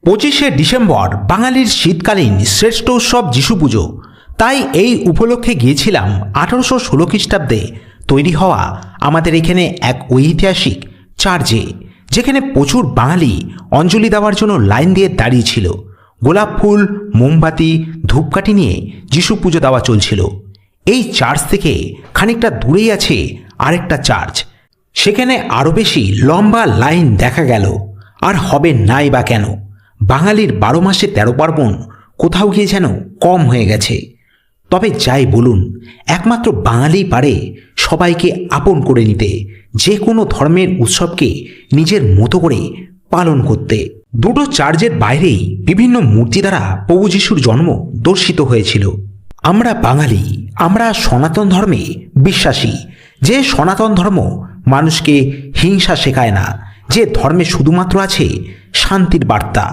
25শে December বাঙালির শীতকালীন শ্রেষ্ঠ উৎসব যিশু পুজো। তাই এই উপলক্ষে গিয়েছিলাম 1816 খ্রিস্টাব্দে তৈরি হওয়া আমাদের এখানে এক ঐতিহাসিক চার্চে, যেখানে প্রচুর বাঙালি অঞ্জলি দেওয়ার জন্য লাইন দিয়ে দাঁড়িয়েছিল। গোলাপ ফুল, মোমবাতি, ধূপকাঠি নিয়ে যিশু পুজো দেওয়া চলছিল। এই চার্চ থেকে খানিকটা দূরেই আছে আরেকটা চার্চ, সেখানে আরও বেশি লম্বা লাইন দেখা গেল। আর হবে নাই বা কেন, বাঙালির 12 মাসে 13 পার্বণ কোথাও গিয়ে যেন কম হয়ে গেছে। তবে যাই বলুন, একমাত্র বাঙালিই পারে সবাইকে আপন করে নিতে, যে কোনো ধর্মের উৎসবকে নিজের মতো করে পালন করতে। দুটো চার্চের বাইরেই বিভিন্ন মূর্তি দ্বারা প্রভু যিশুর জন্ম দর্শিত হয়েছিল। আমরা বাঙালি, আমরা সনাতন ধর্মে বিশ্বাসী। যে সনাতন ধর্ম মানুষকে হিংসা শেখায় না, যে ধর্মে শুধুমাত্র আছে শান্তির বার্তা।